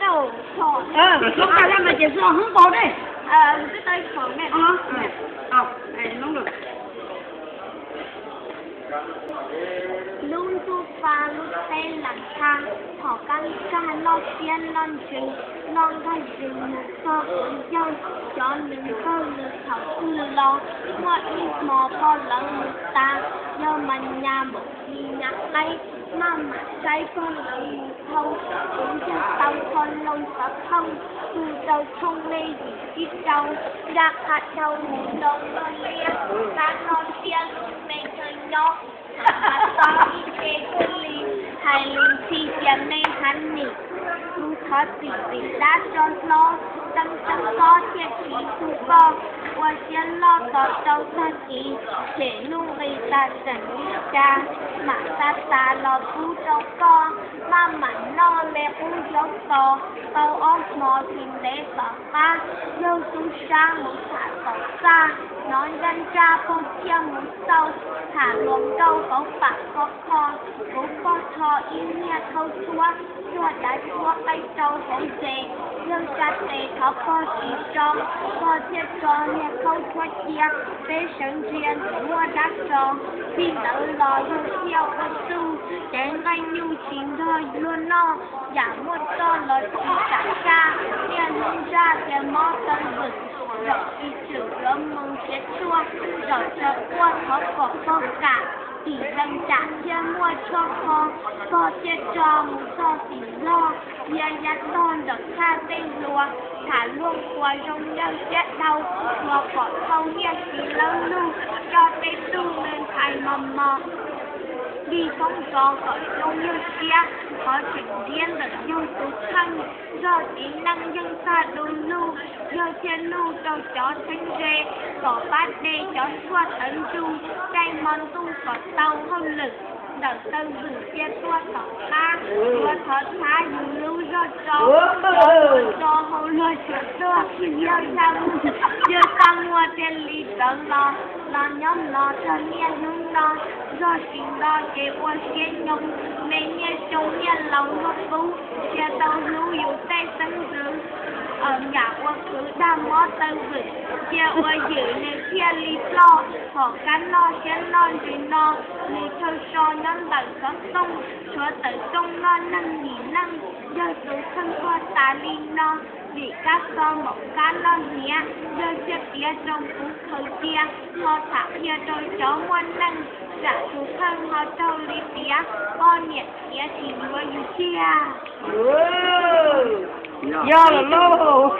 nhiều thỏ. Lúc này là mày chỉ sợ hướng bò đây. Cái tay thỏ này. Này nó được. Luôn tu pha lúc tay lặng thang, thỏ căng cha lo tiên non chừng, non thay rừng một sơ cuốn dâu, cho những câu lực thảo tu lo, mua ít mò po lỡ một ta, do mình nhà một khi nhắc tay, mà trái con lỡ một thâu, cũng cho tao con lông sắp thông, tu dâu không lê gì ít dâu, ra hạt dâu một đồng non lia, ta non tiên, mẹ trời nhóc. Tao đi chơi con lì, hai linh thi tiền này hắn nỉ, tu thoát tỷ tỷ đã cho lo, tâm có thiệt khí tu co, qua chiến lo có châu thân ý, thể nu gây ta chẳng đi cha, mà ta lo tu châu co, mà mảnh lo lẹ u dấu co, tao ôm mò tìm để bỏ ta, dâu tu sang một thả bỏ xa, nói dân cha không chia một sâu, thả luồng đâu có phạt có kho, có thò yên nghe thâu chúa đã chúa bay trâu hổ dề, dương cha tề thọ có chỉ có thiết cho nghe khâu chúa chia, bế sân riêng mua đá trò, vì đỡ lò dương theo vật tư, để ngay nhu chính thôi luôn no, giả một cho lời chỉ trả cha, tiền không ra tiền mò tân vực, rồi đi chữ lớn mong chết chua, rồi cho qua khó có cả. Tỷ dân trả chia mua cho có chia cho một so tỷ lo, nhà nhát con được tha tên lùa, thả luôn qua trong dân chết đau, và bỏ thâu nghe chỉ lâu lưu, cho tên tu nên thay mầm mò. Vì không có trong như kia, có chuyện riêng được dâu tú thân, do tính năng dân ta đôi lưu, do trên lưu cho chó thanh rê, có bát đê chó xua tấn du, cây món tu có tàu hơn lực, đỡ tàu rừng xe xua tỏ ta, xua thở thá dù lưu do cho hậu lừa chuột xua, do ta mua tiền lý tấn lo nhóm lo cho nghe hướng lo, do chính lo kế qua xe nhông, mẹ nghe trông nghe lòng ngọc vũ, xe tàu lưu yếu tay sân dương, ở nhà qua cứ đa mó tàu vực, xe qua giữ nên xe lý lo, họ cắn lo xe non vì no, lý thơ so nhóm tàu có sông, chúa tàu sông no nâng nhỉ nâng, do số thân qua ta lý no, vì các con một cá lo nhé, do chiếc kia trong cú khẩu kia, họ thả kia đôi chó muôn nâng, giả số thân họ trâu lý tía, con nhiệt kia thì nuôi như chia. Do là lô.